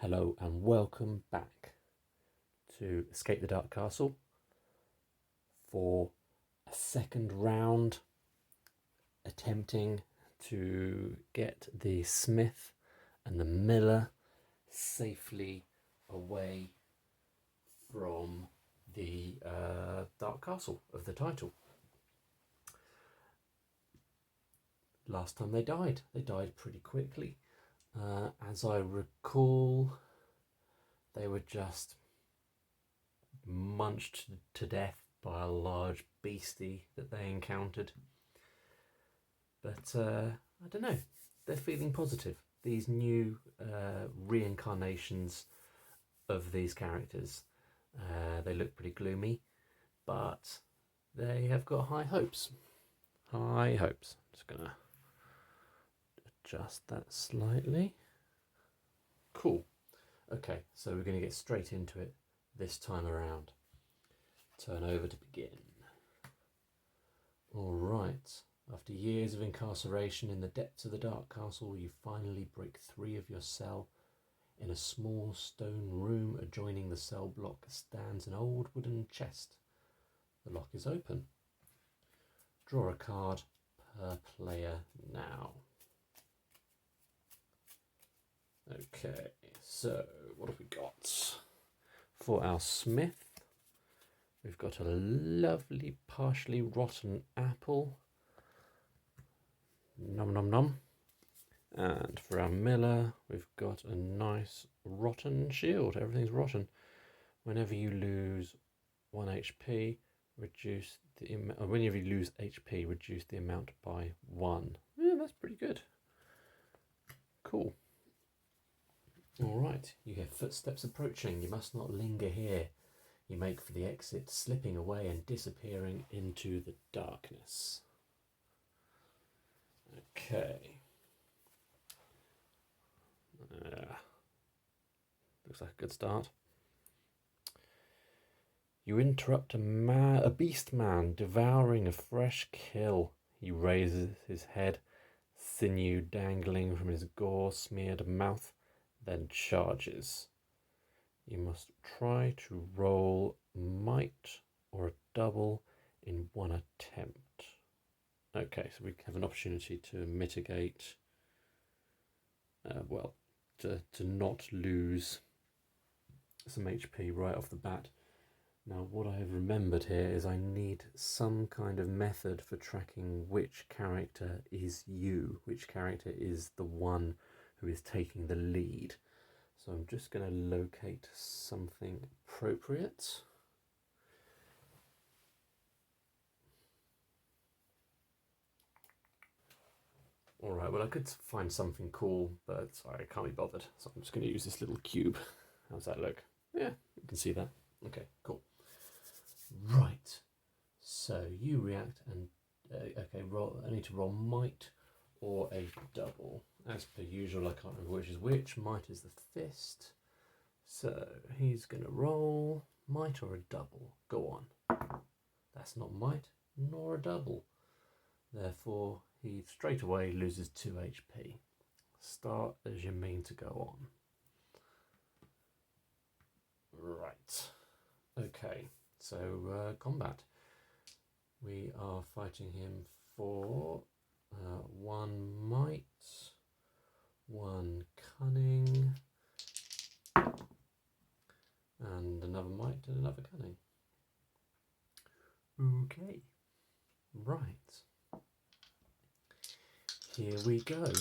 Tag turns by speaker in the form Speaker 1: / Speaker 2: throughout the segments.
Speaker 1: Hello and welcome back to Escape the Dark Castle for a second round attempting to get the smith and the miller safely away from the Dark Castle of the title. Last time they died pretty quickly. As I recall, they were just munched to death by a large beastie that they encountered. But I don't know, they're feeling positive. These new reincarnations of these characters, they look pretty gloomy, but they have got high hopes. High hopes. I'm just going to adjust that slightly. Cool. Okay, so we're going to get straight into it this time around. Turn over to begin. Alright, after years of incarceration in the depths of the Dark Castle, you finally break free of your cell. In a small stone room adjoining the cell block stands an old wooden chest. The lock is open. Draw a card per player now. Okay, so what have we got? For our smith, we've got a lovely partially rotten apple. Nom nom nom. And for our miller, we've got a nice rotten shield. Everything's rotten. Whenever you lose 1 HP, reduce the amount. Whenever you lose HP, reduce the amount by 1. Yeah, that's pretty good. Cool. Alright, you hear footsteps approaching. You must not linger here. You make for the exit, slipping away and disappearing into the darkness. Okay. Looks like a good start. You interrupt a beast man devouring a fresh kill. He raises his head, sinew dangling from his gore-smeared mouth, then charges. You must try to roll might or a double in one attempt. Okay, so we have an opportunity to mitigate, to not lose some HP right off the bat. Now, what I have remembered here is I need some kind of method for tracking which character is you, which character is the one who is taking the lead. So I'm just going to locate something appropriate. Alright, well I could find something cool, but I can't be bothered. So I'm just going to use this little cube. How's that look? Yeah, you can see that. Okay, cool. Right, so you react and, okay, roll. I need to roll might or a double. As per usual, I can't remember which is which. Might is the fist. So he's going to roll might or a double. Go on. That's not might nor a double. Therefore, he straight away loses 2 HP. Start as you mean to go on. Right. Okay, so combat. We are fighting him for 1 might, 1 cunning, and another might and another cunning. Okay, right. Here we go.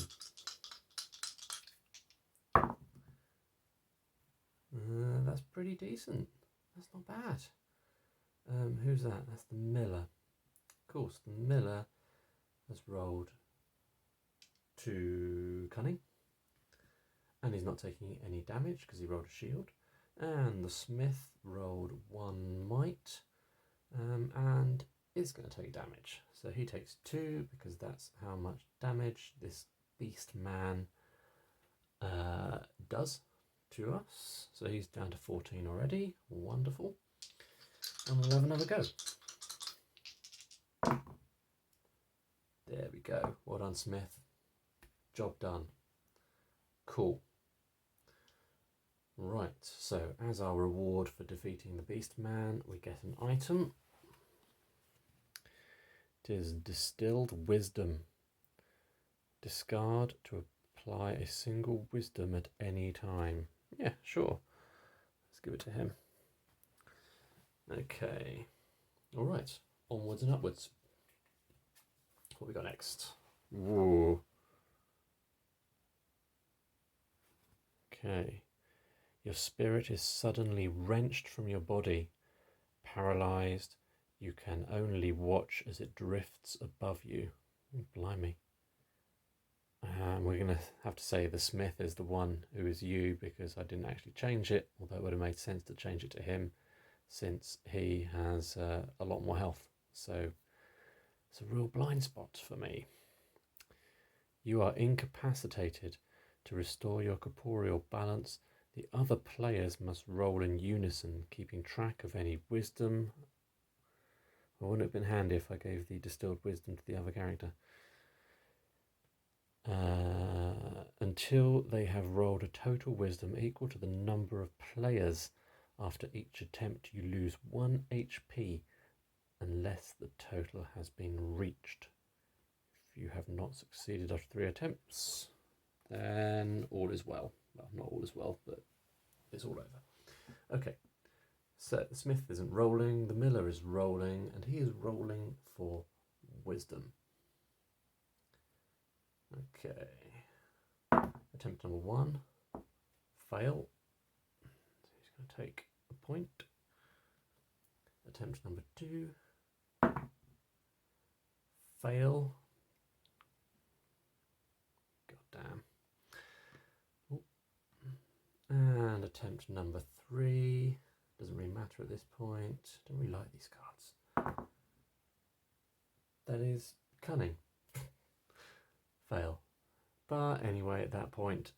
Speaker 1: That's pretty decent. That's not bad. Who's that? That's the miller. Of course, the miller has rolled 2 cunning. And he's not taking any damage because he rolled a shield. And the smith rolled 1 might. And is going to take damage. So he takes 2 because that's how much damage this beast man does to us. So he's down to 14 already. Wonderful. And we'll have another go. There we go. Well done, Smith. Job done. Cool. Right, so as our reward for defeating the beast man, we get an item. It is distilled wisdom. Discard to apply a single wisdom at any time. Yeah, sure. Let's give it to him. Okay. All right. Onwards and upwards. What we got next? Whoa. Okay. Your spirit is suddenly wrenched from your body, paralyzed. You can only watch as it drifts above you. Blimey. We're going to have to say the smith is the one who is you, because I didn't actually change it, although it would have made sense to change it to him since he has a lot more health. So it's a real blind spot for me. You are incapacitated. To restore your corporeal balance, the other players must roll in unison, keeping track of any wisdom. Well, wouldn't it have been handy if I gave the distilled wisdom to the other character? Until they have rolled a total wisdom equal to the number of players. After each attempt, you lose 1 HP unless the total has been reached. If you have not succeeded after 3 attempts, then all is well. Well, not all is well, but it's all over. Okay, so the smith isn't rolling, the miller is rolling, and he is rolling for wisdom. Okay, attempt number 1, fail. So he's going to take a point. Attempt number 2, fail. God damn. Ooh. And attempt number 3, doesn't really matter at this point. Don't really like these cards. That is cunning. Fail. But anyway, at that point,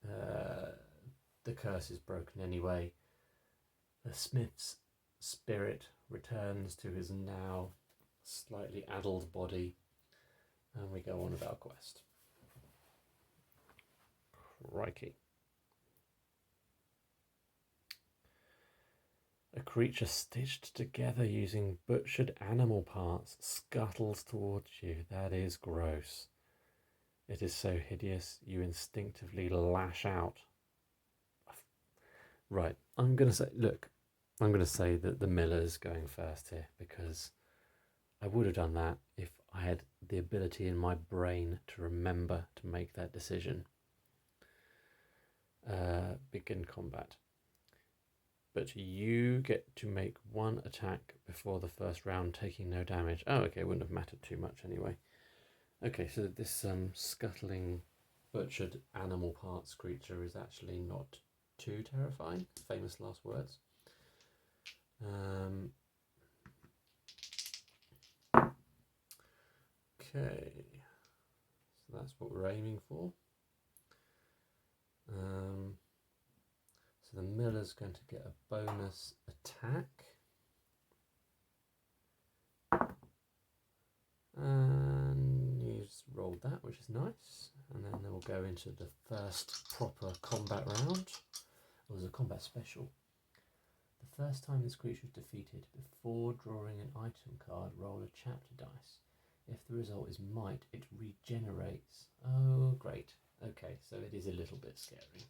Speaker 1: the curse is broken anyway. The smith's spirit returns to his now slightly addled body, and we go on with our quest. Crikey. A creature stitched together using butchered animal parts scuttles towards you. That is gross. It is so hideous, you instinctively lash out. Right, I'm going to say that the miller's going first here, because I would have done that if I had the ability in my brain to remember to make that decision. Begin combat. But you get to make 1 attack before the first round, taking no damage. Oh, okay, wouldn't have mattered too much anyway. Okay, so this scuttling, butchered animal parts creature is actually not too terrifying. Famous last words. Okay, so that's what we're aiming for. So the miller's going to get a bonus attack. And he's rolled that, which is nice. And then we'll go into the first proper combat round. It was a combat special. The first time this creature is defeated, before drawing an item card, roll a chapter dice. If the result is might, it regenerates. Oh, great. Okay, so it is a little bit scary.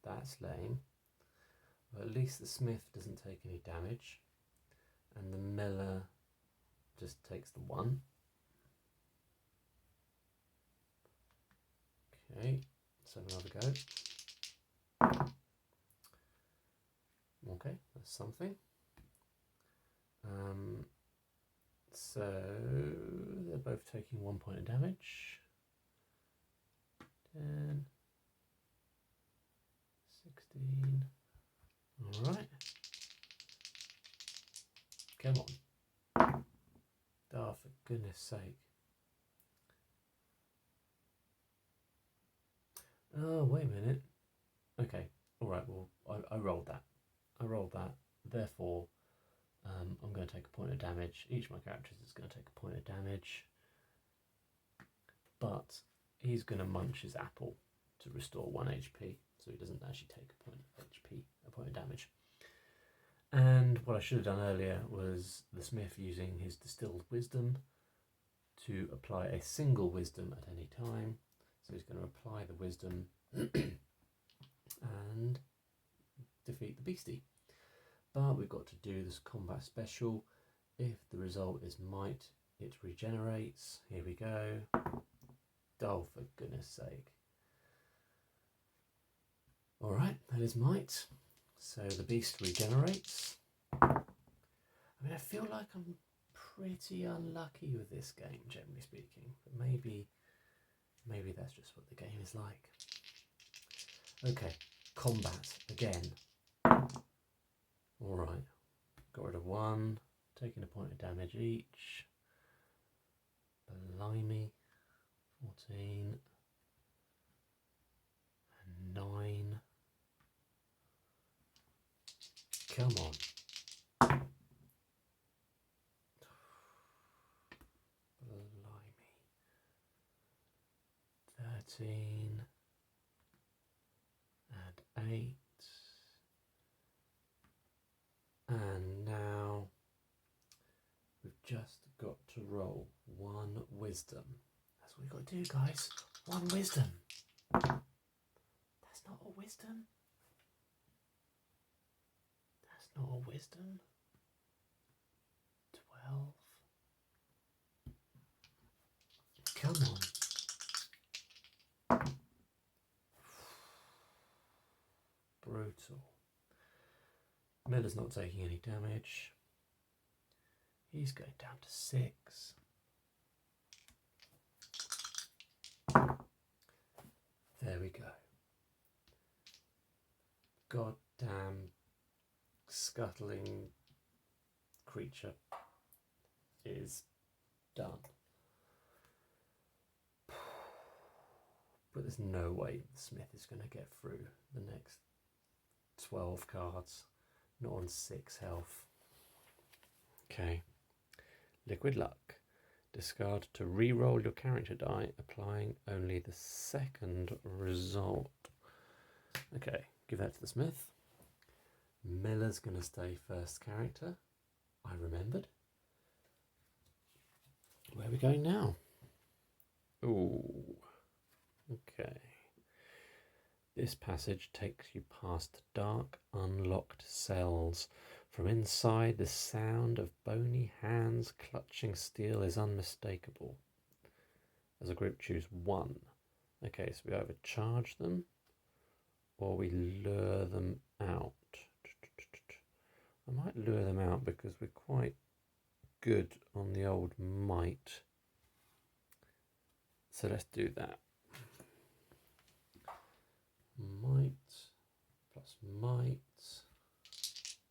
Speaker 1: That's lame. Well, at least the smith doesn't take any damage, and the miller just takes the 1. Okay, let's have another go. Okay, that's something. So they're both taking 1 point of damage. 10, 16. All right. Come on. Oh, for goodness sake. Oh, wait a minute. Okay. All right. Well, I rolled that. Therefore, I'm going to take a point of damage. Each of my characters is going to take a point of damage. but he's going to munch his apple to restore 1 HP, so he doesn't actually take a point of HP, a point of damage. And what I should have done earlier was the smith using his distilled wisdom to apply a single wisdom at any time. So he's going to apply the wisdom and defeat the beastie. But we've got to do this combat special. If the result is might, it regenerates. Here we go. Oh, for goodness sake. Alright, that is might. So the beast regenerates. I mean, I feel like I'm pretty unlucky with this game, generally speaking. But maybe that's just what the game is like. Okay, combat again. Alright, got rid of 1, taking a point of damage each. Blimey, 14 and 9. Come on. Blimey. 13 and 8. And now we've just got to roll 1 wisdom. That's what we've got to do, guys. 1 wisdom. That's not a wisdom. That's not a wisdom. 12. Come on. Brutal. Miller's not taking any damage. He's going down to 6. There we go. Goddamn scuttling creature is done. But there's no way the smith is going to get through the next 12 cards. Not on 6 health. Okay. Liquid luck. Discard to re-roll your character die, applying only the second result. Okay, give that to the smith. Miller's going to stay first character. I remembered. Where are we going now? Ooh. Okay. This passage takes you past dark, unlocked cells. From inside, the sound of bony hands clutching steel is unmistakable. As a group, choose 1. Okay, so we either charge them or we lure them out. I might lure them out because we're quite good on the old might. So let's do that. Might plus might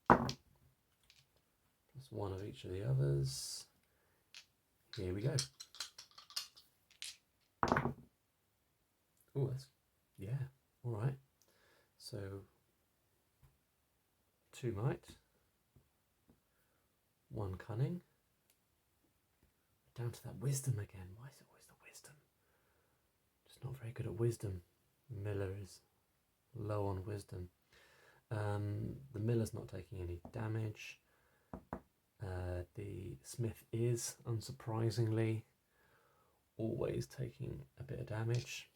Speaker 1: plus 1 of each of the others. Here we go. Oh, that's, yeah, all right. So 2 might, 1 cunning. Down to that wisdom again. Why is it always the wisdom? Just not very good at wisdom. Miller is low on wisdom. The miller's not taking any damage. The smith is, unsurprisingly, always taking a bit of damage.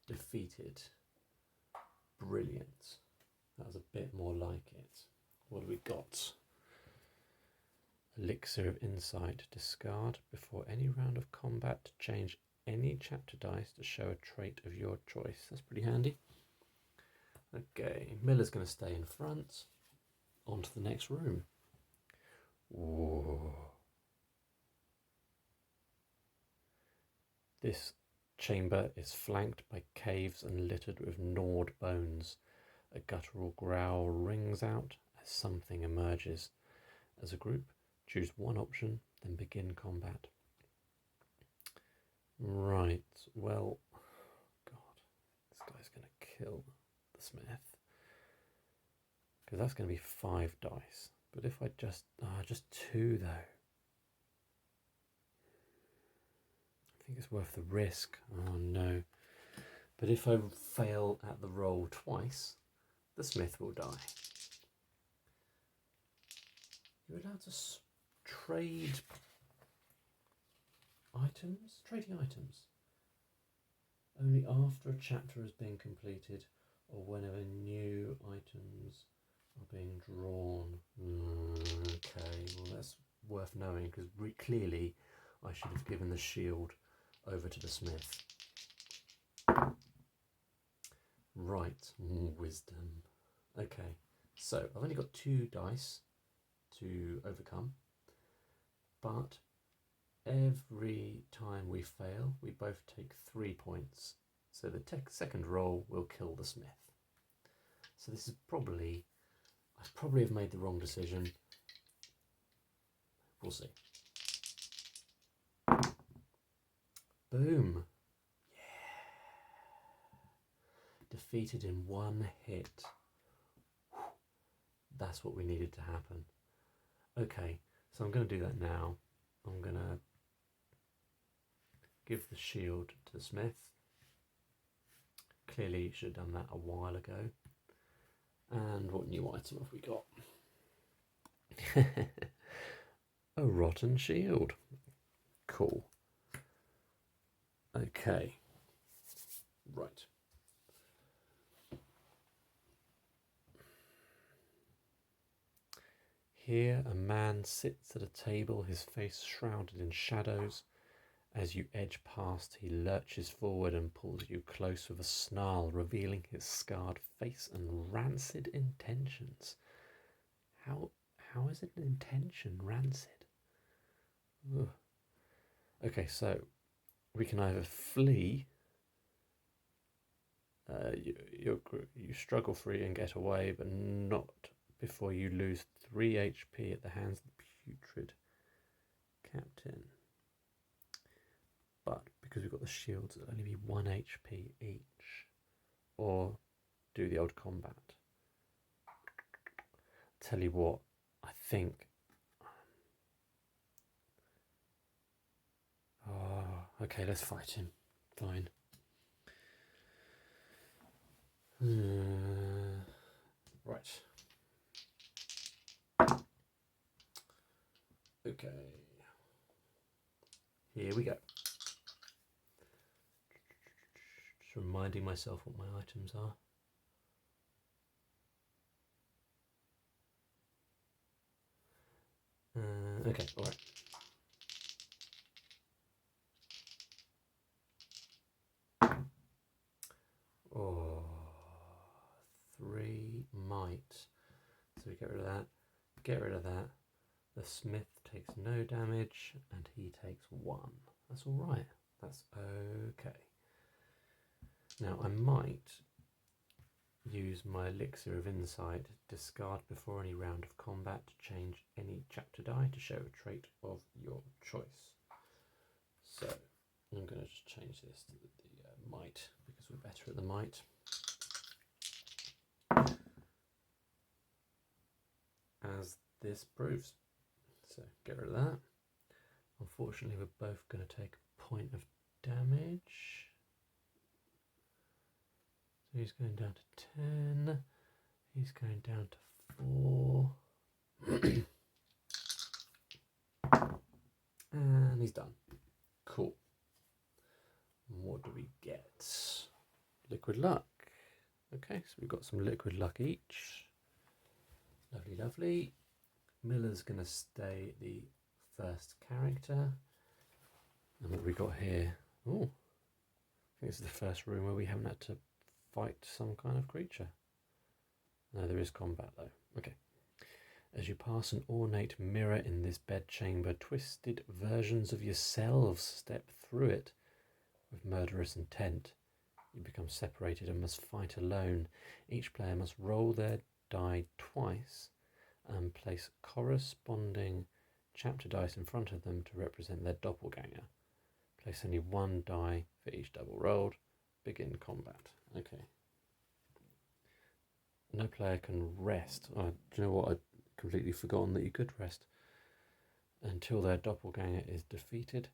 Speaker 1: Defeated. Brilliant. That was a bit more like it. What do we got? Elixir of Insight. Discard before any round of combat to change any chapter dice to show a trait of your choice. That's pretty handy. Okay, Miller's going to stay in front. On to the next room. Whoa. This chamber is flanked by caves and littered with gnawed bones. A guttural growl rings out as something emerges. As a group, choose 1 option, then begin combat. Right, well, God, this guy's going to kill the smith. Because that's going to be 5 dice. But if I just 2 though. think it's worth the risk. Oh no. But if I fail at the roll twice, the smith will die. You're allowed to trade items? Trading items. Only after a chapter has been completed or whenever new items are being drawn. Okay, well that's worth knowing because clearly I should have given the shield over to the smith. Right, wisdom. Okay, so I've only got 2 dice to overcome, but every time we fail, we both take 3 points. So the second roll will kill the smith. So this is probably, I probably have made the wrong decision. We'll see. Boom. Defeated in 1 hit. That's what we needed to happen. Okay, so I'm going to do that now. I'm going to give the shield to the smith. Clearly should have done that a while ago. And what new item have we got? A rotten shield. Cool. Okay. Right. Here a man sits at a table, his face shrouded in shadows. As you edge past, he lurches forward and pulls you close with a snarl, revealing his scarred face and rancid intentions. How is it an intention rancid? Ugh. Okay, so we can either flee, you struggle free and get away, but not before you lose 3 HP at the hands of the putrid captain. But because we've got the shields, it'll only be 1 HP each. Or do the old combat. Tell you what, I think. Oh, okay, let's fight him. Fine. Right. Okay. Here we go. Just reminding myself what my items are. Okay, all right. Oh, 3 might. So we get rid of that. Get rid of that. The smith takes no damage and he takes 1. That's all right. That's okay. Now I might use my elixir of insight, discard before any round of combat to change any chapter die to show a trait of your choice. So I'm going to just change this to the might because we're better at the might. As this proves. So get rid of that. Unfortunately, we're both going to take a point of damage. So he's going down to 10. He's going down to 4. And he's done. Cool. What do we get? Liquid luck. Okay, so we've got some liquid luck each. Lovely, lovely. Miller's going to stay the first character. And what we got here? Oh, I think this is the first room where we haven't had to fight some kind of creature. No, there is combat though. Okay. As you pass an ornate mirror in this bedchamber, twisted versions of yourselves step through it with murderous intent. You become separated and must fight alone. Each player must roll their die twice and place corresponding chapter dice in front of them to represent their doppelganger. Place only 1 die for each double rolled. Begin combat. Okay. No player can rest. Oh, do you know what? I'd completely forgotten that you could rest. Until their doppelganger is defeated.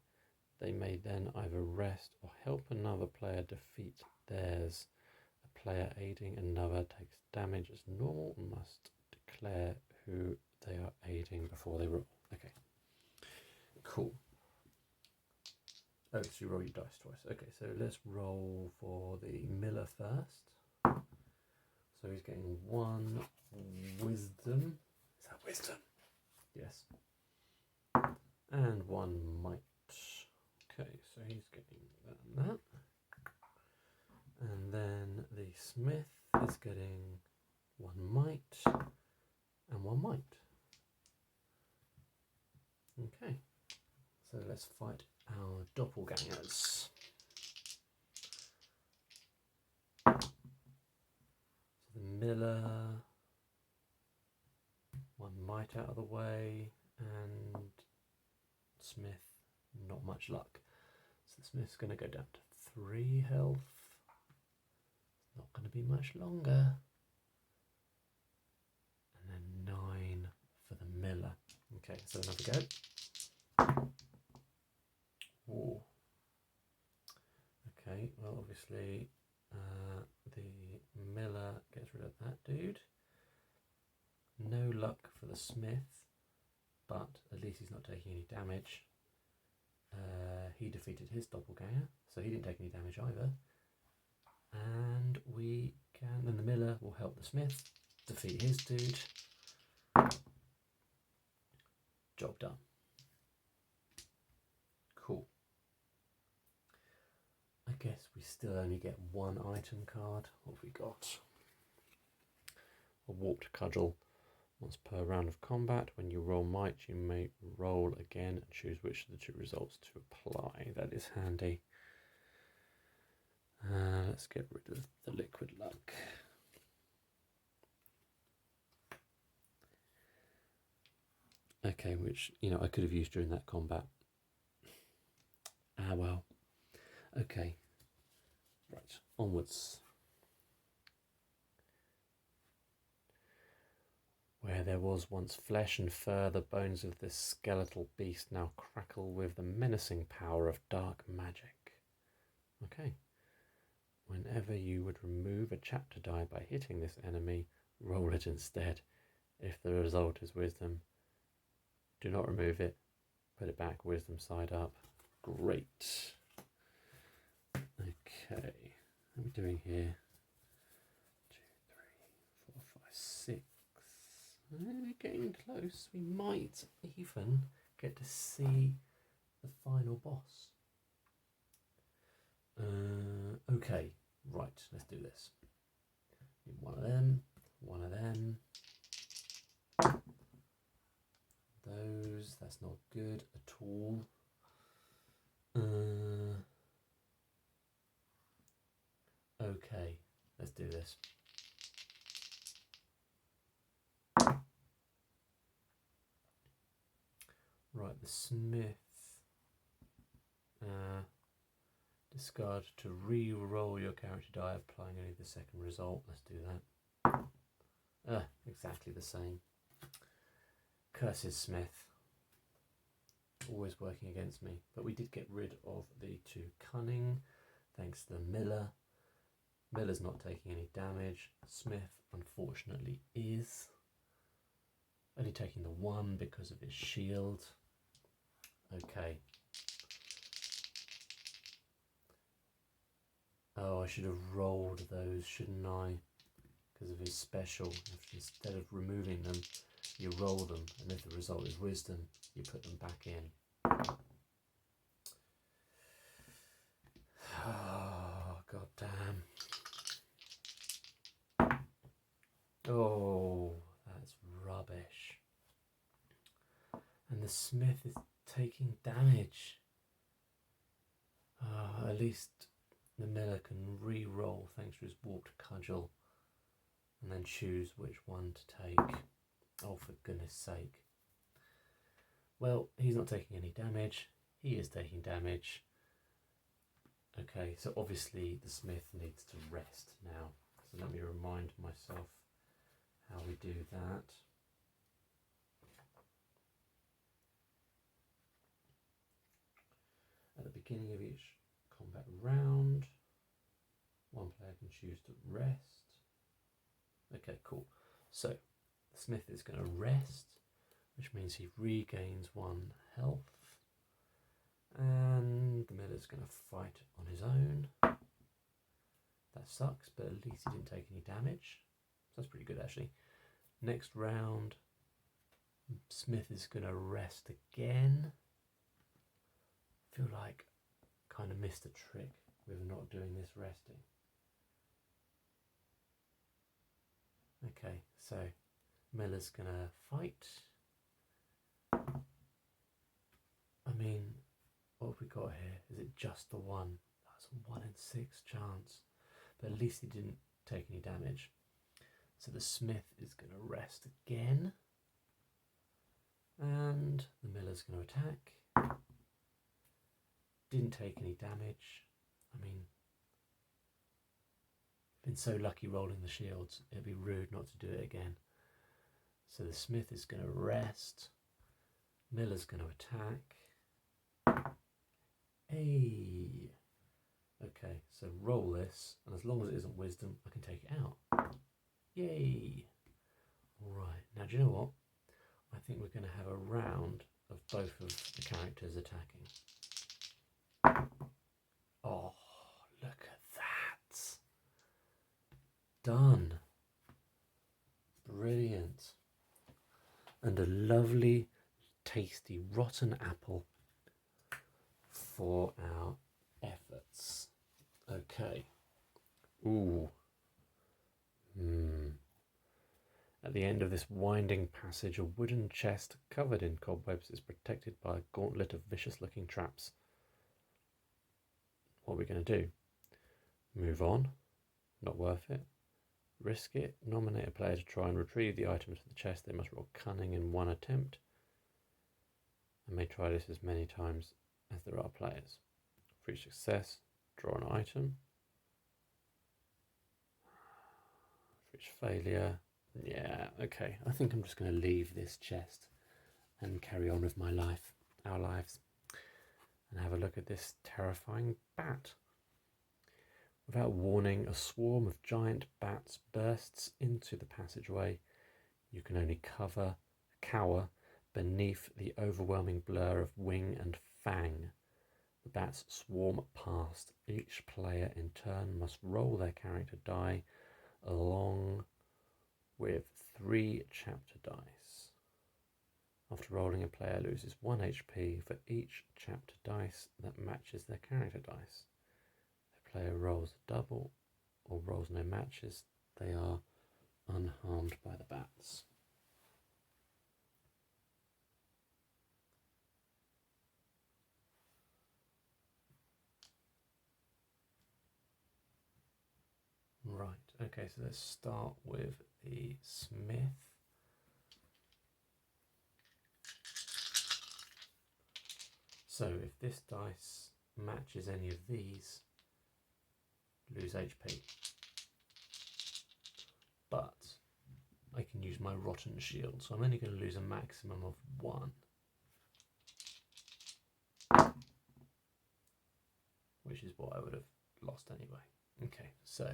Speaker 1: They may then either rest or help another player defeat theirs. A player aiding another takes damage as normal and must declare who they are aiding before they roll. Okay, cool. Oh, so you roll your dice twice. Okay, so let's roll for the miller first. So he's getting 1 wisdom. Is that wisdom? Yes. And 1 might. Okay, so he's getting that. And then the smith is getting 1 might and 1 might. Okay, so let's fight our doppelgangers. So the miller, 1 might out of the way, and smith, not much luck. So the smith's going to go down to 3 health. It's not going to be much longer. And then 9 for the miller. Okay, so another go. Ooh. Okay, well obviously the miller gets rid of that dude. No luck for the smith, but at least he's not taking any damage. He defeated his doppelganger, so he didn't take any damage either. And we can, then the miller will help the smith defeat his dude. Job done. Cool. I guess we still only get 1 item card. What have we got? A warped cudgel. Once per round of combat, when you roll might, you may roll again and choose which of the 2 results to apply. That is handy. Let's get rid of the liquid luck. Okay, which, I could have used during that combat. Ah, well. Okay. Right, onwards. Where there was once flesh and fur, the bones of this skeletal beast now crackle with the menacing power of dark magic. Okay. Whenever you would remove a chapter die by hitting this enemy, roll it instead. If the result is wisdom, do not remove it. Put it back, wisdom side up. Great. Okay. What are we doing here? 2, 3, 4, 5, 6. We're getting close. We might even get to see the final boss. Okay, right, let's do this. Need 1 of them, 1 of them. Those, that's not good at all. Okay, let's do this. Right, the smith. Discard to re-roll your character die, applying only the second result. Let's do that. Exactly the same. Curses smith. Always working against me. But we did get rid of the 2 cunning, thanks to the miller. Miller's not taking any damage. Smith, unfortunately, is. Only taking the 1 because of his shield. Okay. Oh, I should have rolled those, shouldn't I? Because of his special. If instead of removing them, you roll them, and if the result is wisdom, you put them back in. Oh, god damn. Oh, that's rubbish. And the smith is taking damage. At least the miller can re-roll thanks to his warped cudgel and then choose which one to take. Oh, for goodness sake. Well, he's not taking any damage. He is taking damage. Okay, so obviously the smith needs to rest now. So let me remind myself how we do that. At the beginning of each combat round, one player can choose to rest. Okay, cool. So the smith is going to rest, which means he regains 1 health. And the miller's going to fight on his own. That sucks, but at least he didn't take any damage. So that's pretty good, actually. Next round, smith is going to rest again. I feel like I kind of missed a trick with not doing this resting. Okay, so miller's going to fight. I mean, what have we got here? Is it just the 1? That's a 1 in 6 chance. But at least he didn't take any damage. So the smith is going to rest again. And the miller's going to attack. Didn't take any damage. I mean, been so lucky rolling the shields, it'd be rude not to do it again. So the smith is going to rest. Miller's going to attack. Hey. Okay, so roll this, and as long as it isn't wisdom, I can take it out. Yay! Alright, now do you know what? I think we're going to have a round of both of the characters attacking. Oh, look at that! Done! Brilliant! And a lovely, tasty, rotten apple for our efforts. Okay. Ooh. At the end of this winding passage, a wooden chest covered in cobwebs is protected by a gauntlet of vicious-looking traps. What are we going to do? Move on? Not worth it? Risk it? Nominate a player to try and retrieve the items from the chest. They must roll cunning in 1 attempt. And may try this as many times as there are players. For each success, draw an item. For each failure, yeah, okay. I think I'm just going to leave this chest and carry on with my life, our lives, and have a look at this terrifying bat. Without warning, a swarm of giant bats bursts into the passageway. You can only cower beneath the overwhelming blur of wing and fang. The bats swarm past. Each player in turn must roll their character die along with 3 chapter dice. After rolling, a player loses 1 HP for each chapter dice that matches their character dice. If a player rolls a double or rolls no matches, they are unharmed by the bats. Right, okay, so let's start with the smith. So if this dice matches any of these, lose HP. But I can use my rotten shield, so I'm only going to lose a maximum of 1. Which is what I would have lost anyway. Okay, so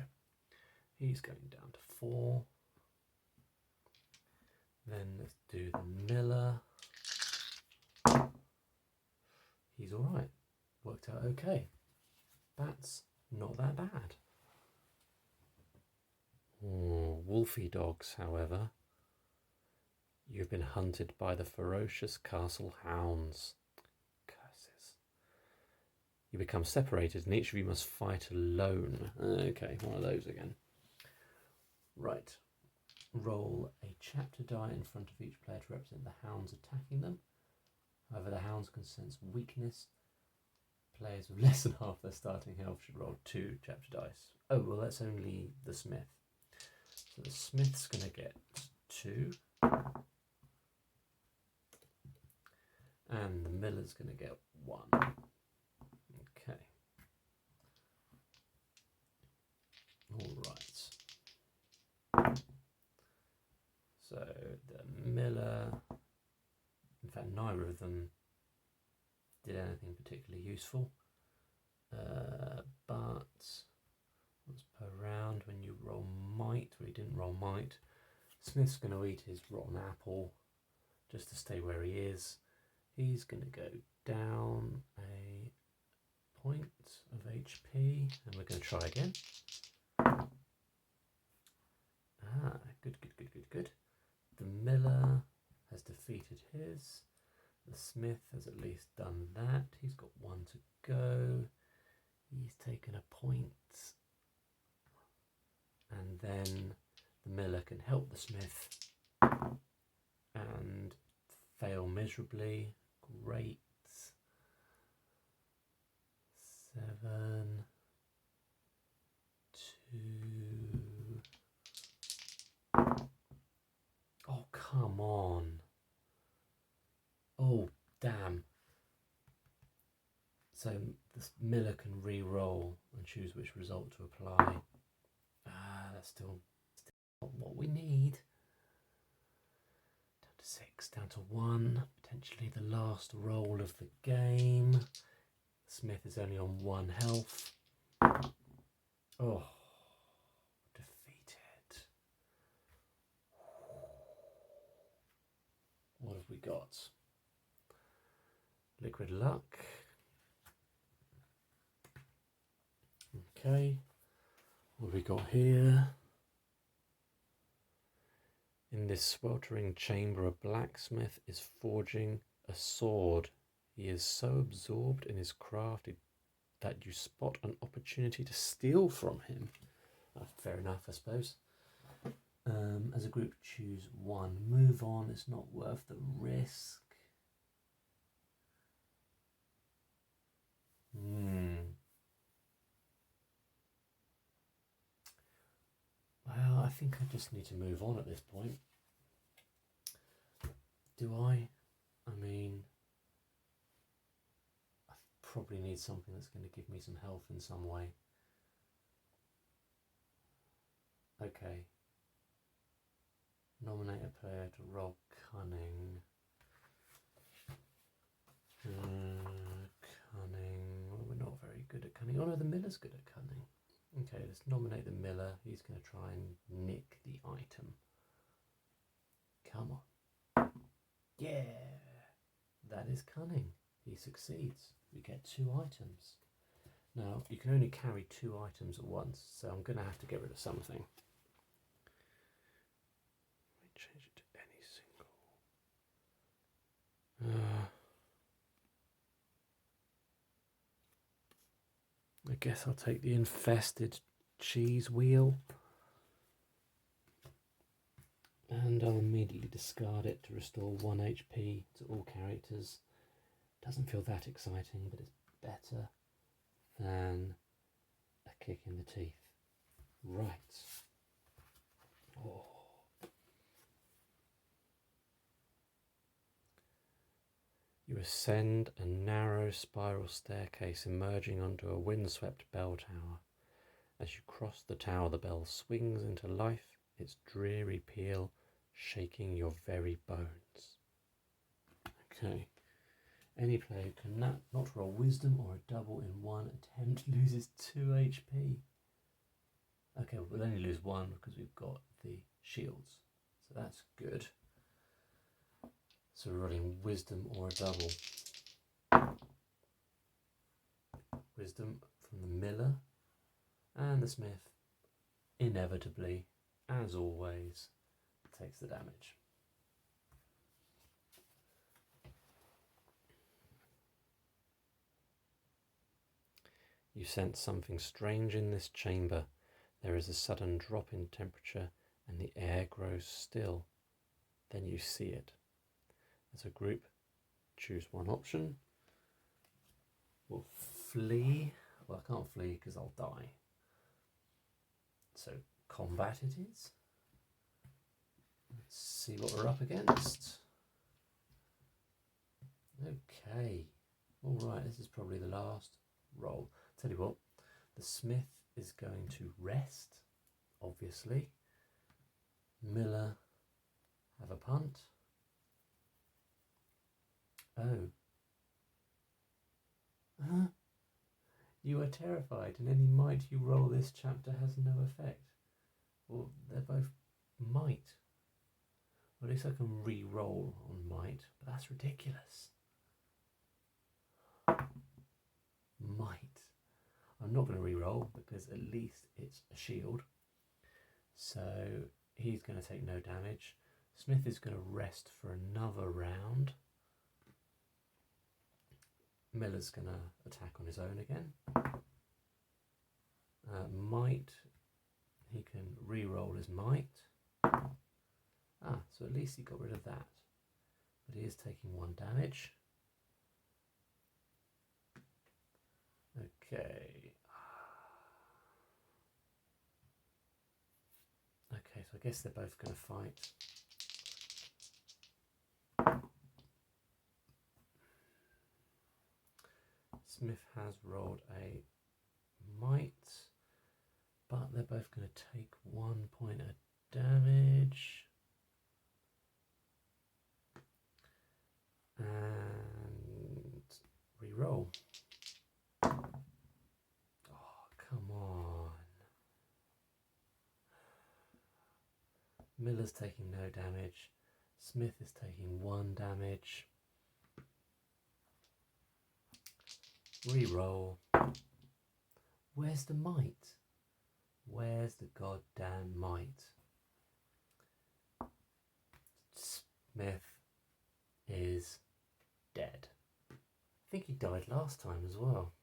Speaker 1: he's going down to 4. Then let's do the miller. He's alright. Worked out okay. Bats, not that bad. Oh, wolfy dogs, however. You've been hunted by the ferocious castle hounds. Curses. You become separated and each of you must fight alone. Okay, one of those again. Right. Roll a chapter die in front of each player to represent the hounds attacking them. However, the hounds can sense weakness. Players with less than half their starting health should roll 2 chapter dice. Oh, well, that's only the smith. So the smith's going to get 2. And the miller's going to get 1. Okay. All right. So the miller, in fact, neither of them did anything particularly useful. but what's per round when you roll might? Well, he didn't roll might. Smith's going to eat his rotten apple just to stay where he is. He's going to go down a point of HP, and we're going to try again. Good. The miller has defeated his. The smith has at least done that. He's got one to go. He's taken a point. And then the miller can help the smith and fail miserably. Great. 7, 2. Oh, come on. Oh, damn. So the miller can re-roll and choose which result to apply. That's still not what we need. Down to 6, down to 1. Potentially the last roll of the game. Smith is only on 1 health. Oh, defeated. What have we got? Liquid luck. Okay. What have we got here? In this sweltering chamber, a blacksmith is forging a sword. He is so absorbed in his craft that you spot an opportunity to steal from him. Fair enough, I suppose. As a group, choose one. Move on. It's not worth the risk. Well, I think I just need to move on at this point. Do I? I mean, I probably need something that's going to give me some health in some way. Okay. Nominate a player to roll cunning. Cunning. Well, we're not very good at cunning. Oh no, the miller's good at cunning. Okay, let's nominate the miller. He's going to try and nick the item. Come on. Yeah! That is cunning. He succeeds. We get 2 items. Now, you can only carry 2 items at once, so I'm going to have to get rid of something. Let me change it to any single. I guess I'll take the infested cheese wheel. And I'll immediately discard it to restore 1 HP to all characters. Doesn't feel that exciting, but it's better than a kick in the teeth. Right. Oh. You ascend a narrow spiral staircase emerging onto a windswept bell tower. As you cross the tower, the bell swings into life, its dreary peal shaking your very bones. Okay. Any player who can not roll wisdom or a double in one attempt loses 2 HP. Okay, we'll only lose 1 because we've got the shields. So that's good. So we're rolling wisdom or a double. Wisdom from the miller and the smith, inevitably, as always, takes the damage. You sense something strange in this chamber. There is a sudden drop in temperature and the air grows still. Then you see it. As a group, choose one option. We'll flee. Well, I can't flee because I'll die. So combat it is. Let's see what we're up against. Okay. Alright, this is probably the last roll. Tell you what, the smith is going to rest, obviously. Miller, have a punt. Oh. You are terrified, and any might you roll this chapter has no effect. Well, they're both might. Well, at least I can re-roll on might, but that's ridiculous. Might. I'm not going to re-roll because at least it's a shield. So he's going to take no damage. Smith is going to rest for another round. Miller's going to attack on his own again. Might, he can re-roll his might. So at least he got rid of that. But he is taking 1 damage. Okay. Okay, so I guess they're both going to fight. Smith has rolled a might, but they're both going to take 1 point of damage. And re-roll. Oh, come on. Miller's taking no damage. Smith is taking 1 damage. Re-roll. Where's the might? Where's the goddamn might? Smith is dead. I think he died last time as well.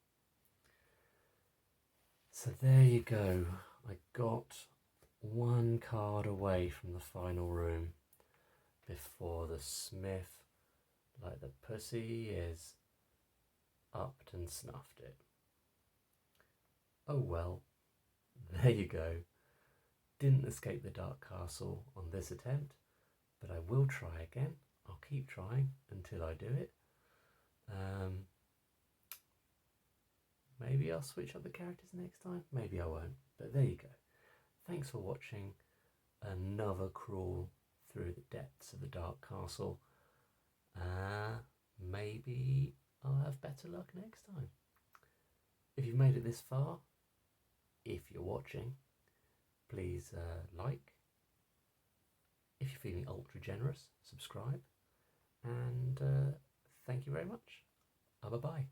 Speaker 1: So there you go. I got 1 card away from the final room before the Smith, like the pussy, is upped and snuffed it. Oh well, there you go. Didn't escape the Dark Castle on this attempt, but I will try again. I'll keep trying until I do it. Maybe I'll switch up the characters next time. Maybe I won't, but there you go. Thanks for watching another crawl through the depths of the Dark Castle. Maybe I'll have better luck next time. If you've made it this far, if you're watching, please like. If you're feeling ultra generous, subscribe. And thank you very much. Bye-bye.